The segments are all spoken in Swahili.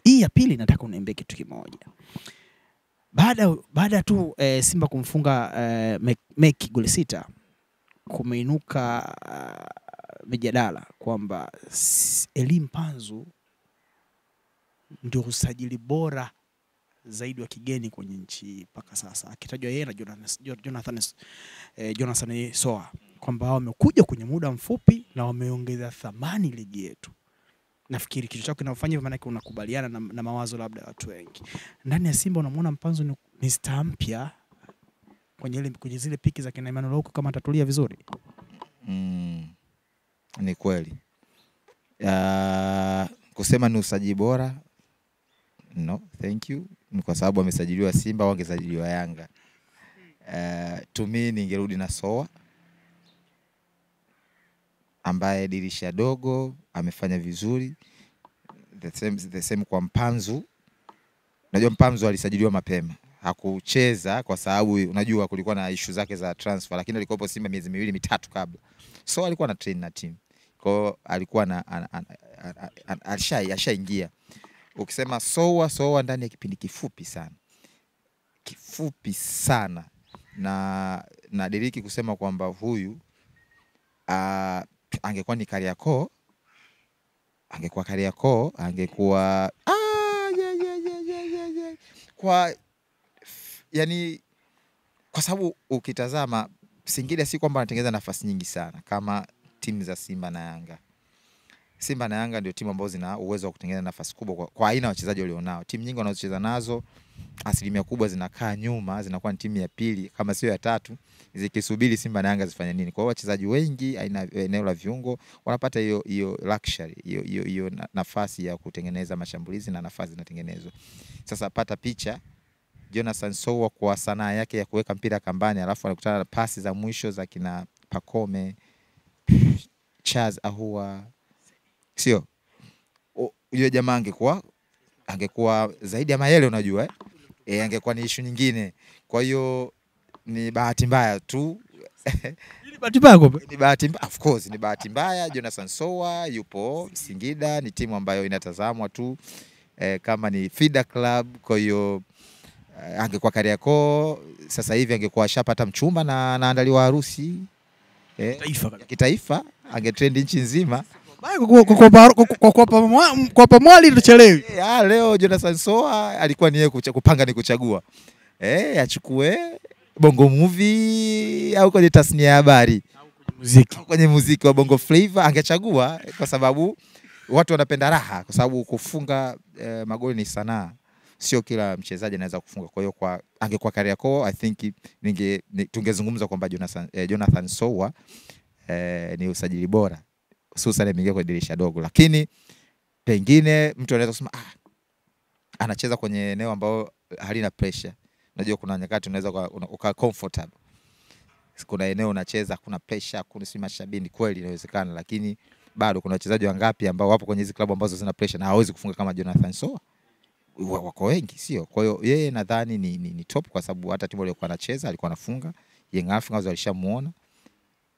hii ya pili nataka uniambie kitu kimoja. Baada tu Simba kumfunga Meki goli 6, kumeinuka mijadala kwamba Elie Mpanzu ndio usajili bora zaidi wa kigeni kwenye nchi mpaka sasa, akitajwa yeye na Jonathan Soa kwamba wamekuja kwenye muda mfupi na wameongeza thamani ligi yetu. Nafikiri kitu chako kinafanya hivyo maana unakubaliana na mawazo labda watu wengi. Ndani ya Simba unamuona Mpanzu ni star mpya kwenye zile piki za kina Emmanuel Okwi kama atatulia vizuri. Ni kweli. Kusema ni usajili bora, no, thank you. Ni kwa sababu amesajiliwa Simba, wangesajiliwa Yanga. To me ningerudi na Soa ambaye dirisha dogo amefanya vizuri. The same kwa Mpanzu. Unajua Mpanzu alisajiliwa mapema, hakucheza kwa sababu unajua kulikuwa na issue zake za transfer, lakini alikuwa Simba miezi 2-3 kabla. So alikuwa na train na team. Kwa hiyo alikuwa alishaingia. Ukisema Soa ndani ya kipindi kifupi sana na Deriki kusema kwamba huyu angekuwa ni Kariakoo, angekuwa kwa yani, kwa sababu ukitazama Singida si kwamba anatengeneza nafasi nyingi sana kama timu za Simba na Yanga. Simba na Yanga ndio timu ambazo zina uwezo wa kutengeneza nafasi kubwa kwa aina ya wachezaji walionao. Timu nyingi wanazocheza nazo asilimia kubwa zinakaa nyuma, zinakuwa ni timu ya pili kama sio ya tatu, zikisubiri Simba na Yanga zifanye nini. Kwa hiyo wachezaji wengi eneo la viungo wanapata hiyo luxury, hiyo nafasi ya kutengeneza mashambulizi na nafasi zinatengenezwa. Sasa pata picha Jonathan Soa kwa sanaa yake ya kuweka mpira kambani, alafu anakutana na pasi za mwisho za kina Pacome, Charles Ahoua. Sio yule jamaa angekuwa zaidi ya Mayele, unajua angekuwa ni issue nyingine. Kwa hiyo ni bahati mbaya tu. Ni bahati mbaya of course, ni bahati mbaya. Jonathan Soa yupo Singida, ni timu ambayo inatazamwa tu kama ni feeder club. Kwa hiyo angekuwa Kariakoo sasa hivi angekuwa ashapata mchumba na anaandaliwa harusi kitaifa, angetrend nchi nzima. Kwa pamwali tuchelewi. Leo Jonathan Soa alikuwa ni yeye kupanga ni kuchagua. Achukue Bongo Movie au kwenye tasnia ya habari, kwenye muziki wa Bongo Flavor, angechagua kwa sababu watu wanapenda raha, kwa sababu kufunga magoli ni sanaa. Sio kila mchezaji anaweza kufunga. Kwa hiyo angekuwa Kariakoo, I think tungezungumza kwamba Jonathan Soa ni usajili bora, hususan ameingia kwa dirisha dogo. Lakini pengine mtu anaweza kusema anacheza kwenye eneo ambao halina pressure. Unajua kuna nyakati unaweza uka comfortable. Kuna eneo unacheza kuna pressure, kuna si mashabiki, kweli inawezekana, lakini bado kuna wachezaji wangapi ambao wapo kwenye hizo klabu ambazo zina pressure na hawezi kufunga kama Jonathan Soa? Wako wengi, sio? Kwa hiyo yeye nadhani ni top, kwa sababu hata timu aliyokuwa anacheza alikuwa anafunga. Young Africans walishamuona.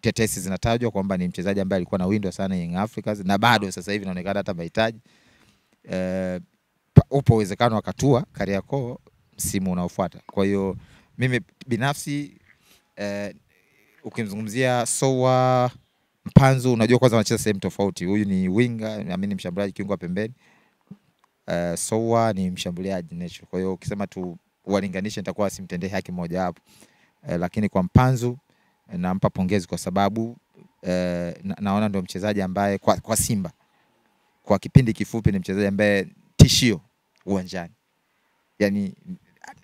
Tetesi zinatajwa kwamba ni mchezaji ambaye alikuwa na window sana Young Africans, na bado sasa hivi inaonekana hata mahitaji upo uwezekano akatua Kariakoo msimu unaofuata. Kwa hiyo mimi binafsi ukimzungumzia Soa, Mpanzu, unajua kwanza wanacheza sehemu tofauti. Huyu ni winger, naamini mshambuliaji kiungo pembeni. Soa ni mshambuliaji natural. Kwa hiyo ukisema tu walinganishe nitakuwa simtendee haki moja hapo. Lakini kwa Mpanzu nampa pongezi kwa sababu naona ndio mchezaji ambaye kwa Simba kwa kipindi kifupi ni mchezaji ambaye tishio uwanjani. Yaani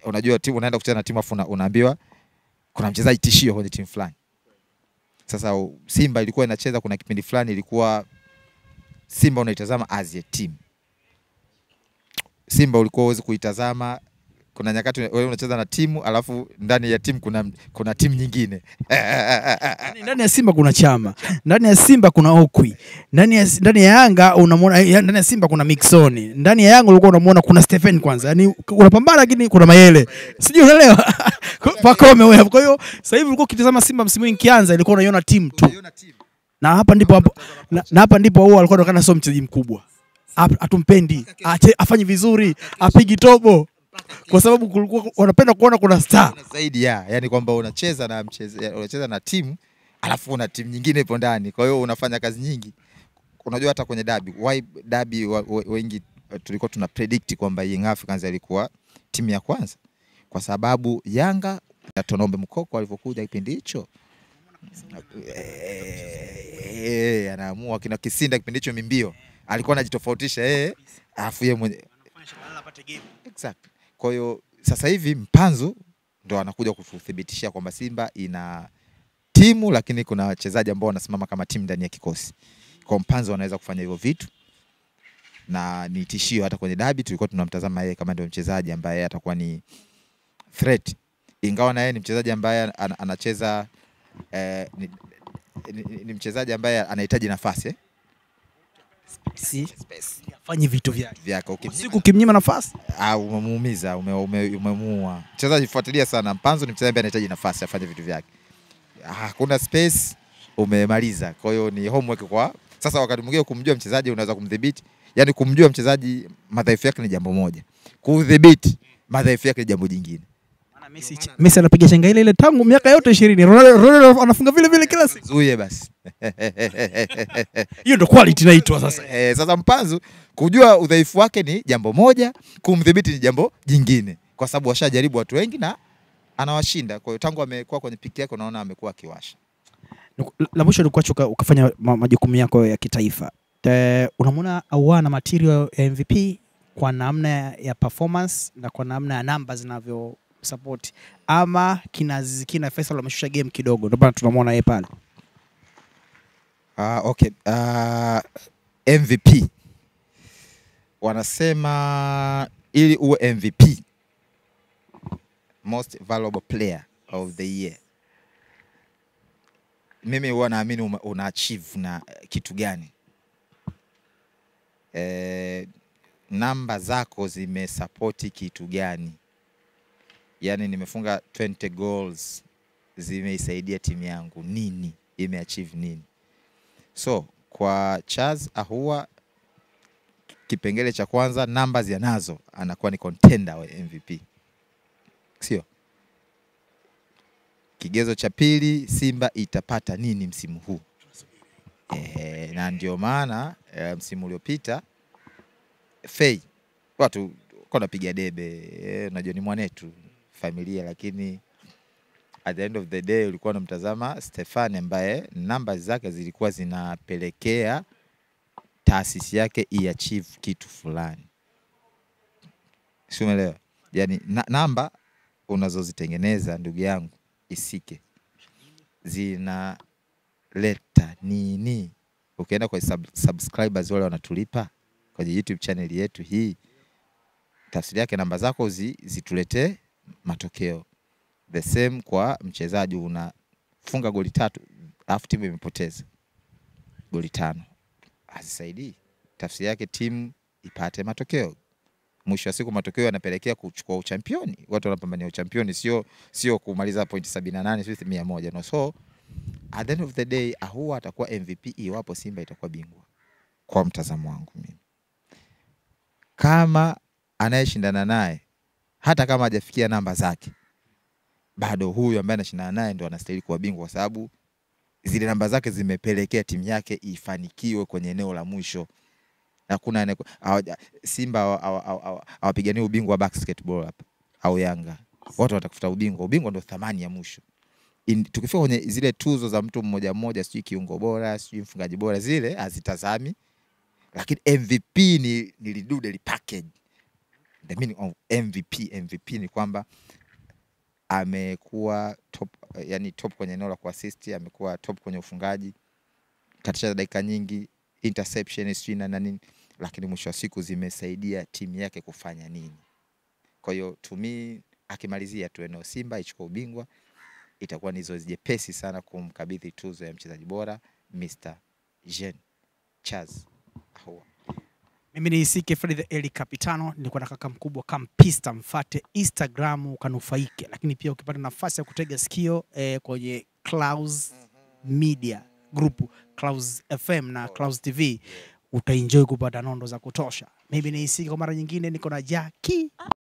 unajua timu unaenda kucheza na timu afu unaambiwa kuna mchezaji tishio kwenye timu fulani. Sasa Simba ilikuwa inacheza, kuna kipindi fulani ilikuwa Simba unaitazama as a team. Simba ulikuwa uweze kuitazama, kuna nyakati wewe unacheza na timu alafu ndani ya timu kuna timu nyingine. Ndani ya Simba kuna Chama, ndani ya Simba kuna Okwi, ndani ya Yanga unamwona, ndani ya Simba kuna Mixoni, ndani ya Yanga ulikuwa unamuona kuna Stephen kwanza. Yaani unapambana lakini kuna Mayele. Sijui unaelewa? Pacome wewe. Kwa hiyo sasa hivi ulikuwa ukitazama Simba msimu ikianza ilikuwa unaiona timu tu. Na hapa ndipo wao walikuwa wanataka sio mchezaji mkubwa. atumpendi, afanye vizuri, apigi tobo, kwa sababu kulikuwa wanapenda kuona kuna star zaidi yani kwamba unacheza na timu alafu una timu nyingine ipo ndani, kwa hiyo unafanya kazi nyingi. Unajua hata kwenye derby, why derby wengi tulikuwa tuna predict kwamba Young Africans ilikuwa timu ya kwanza, kwa sababu Yanga na Tonombe Mkoko alivyokuja kipindi hicho anaamua kina Kisinda kipindi hicho Mimbio alikuwa anajitofautisha alafu yeye mwenye anafanya shabala apate game. Exactly. Kwa hiyo sasa hivi Mpanzu ndo anakuja kututhibitishia kwamba Simba ina timu lakini kuna wachezaji ambao wanasimama kama timu ndani ya kikosi. Kwa Mpanzu anaweza kufanya hivyo vitu na ni tishio. Hata kwenye derby tulikuwa tunamtazama yeye kama ndio mchezaji ambaye atakuwa ni threat, ingawa na yeye ni mchezaji ambaye anacheza ni mchezaji ambaye anahitaji nafasi space afanye vitu vyake. Usiku ukimnyima nafasi umemuumiza, umemuua. Mchezaji fuatilia sana Mpanzu, ni mchezaji ambaye anahitaji nafasi afanye vitu vyake. Hakuna space, umemaliza. Kwa hiyo ni homework kwa sasa. Wakati mwingine kumjua mchezaji unaweza kumdhibiti, yani kumjua mchezaji madhaifu yake ni jambo moja, kudhibiti madhaifu yake ni jambo jingine. Messi anapiga chenga ile tangu miaka yote 20. Ronaldo anafunga vile kila siku. Zuie basi. Hiyo ndo quality inaitwa sasa. Sasa Mpanzu kujua udhaifu wake ni jambo moja, kumdhibiti ni jambo jingine, kwa sababu washajaribu watu wengi na anawashinda. Kwa hiyo tangu amekuwa kwenye piki yake unaona amekuwa akiwasha. La mwisho ni kuacha ukafanya majukumu yako ya kitaifa. Unamwona Ahoua material ya MVP kwa namna ya performance na kwa namna ya namba zinavyo support, ama kina Faisal ameshusha game kidogo ndio bana tunamwona yeye pale? Okay. MVP wanasema ili uwe MVP, most valuable player of the year, mimi huwa naamini una achieve na kitu gani. Namba zako zimesupport kitu gani? Yani nimefunga 20 goals, zimeisaidia timu yangu nini? Imeachieve nini? So kwa Charles Ahoua, kipengele cha kwanza numbers yanazo, anakuwa ni contender wa MVP, sio? Kigezo cha pili, Simba itapata nini msimu huu? Na ndio maana msimu uliopita Fei watu wanapiga debe, unajua ni mwanetu familia, lakini at the end of the day ulikuwa unamtazama Stefan ambaye numbers zake zilikuwa zinapelekea taasisi yake iachieve kitu fulani. Sio, umeelewa? Yani namba unazozitengeneza ndugu yangu Isike zinaleta nini? Ukienda kwa subscribers wale wanatulipa kwenye YouTube channel yetu hii, tafsiri yake namba zako zituletee matokeo. The same kwa mchezaji, unafunga goli 3 alafu timu imepoteza goli 5, hazisaidii. Tafsiri yake timu ipate matokeo. Mwisho wa siku matokeo yanapelekea kuchukua uchampioni. Watu wanapambania uchampioni, sio kumaliza point 78 sio 100. No, so at the end of the day Ahoua atakuwa MVP iwapo Simba itakuwa bingwa. Kwa mtazamo wangu mimi, kama anayeshindana naye hata kama hajafikia namba zake, bado huyu ambaye anashindana naye ndo anastahili kuwa bingwa, kwa sababu zile namba zake zimepelekea timu yake ifanikiwe kwenye eneo la mwisho. Hakuna Simba hawapigania ubingwa wa basketball hapa au Yanga. Watu watakufuta ubingwa. Ubingwa ndo thamani ya mwisho. Tukifika kwenye zile tuzo za mtu mmoja mmoja, sijui kiungo bora, sijui mfungaji bora, zile hazitazami. Lakini MVP ni lidude li package. The meaning of MVP ni kwamba amekuwa top, yani top kwenye eneo la kuassist, amekuwa top kwenye ufungaji, katisha dakika nyingi, interception sijui na nini, lakini mwisho wa siku zimesaidia timu yake kufanya nini? Kwa hiyo to me akimalizia tu eneo Simba ichukue ubingwa, itakuwa ni zoezi jepesi sana kumkabidhi tuzo ya mchezaji bora Mr. Jean Charles Ahoua. Mimi ni Isike Fred the Eli Capitano, nilikuwa na kaka mkubwa Kampista, mfate Instagram ukanufaike, lakini pia ukipata nafasi ya kutega sikio kwenye Clouds Media Group, Clouds FM na Clouds TV, utaenjoy kupata nondo za kutosha. Mimi ni Isiki, kwa mara nyingine niko na Jackie.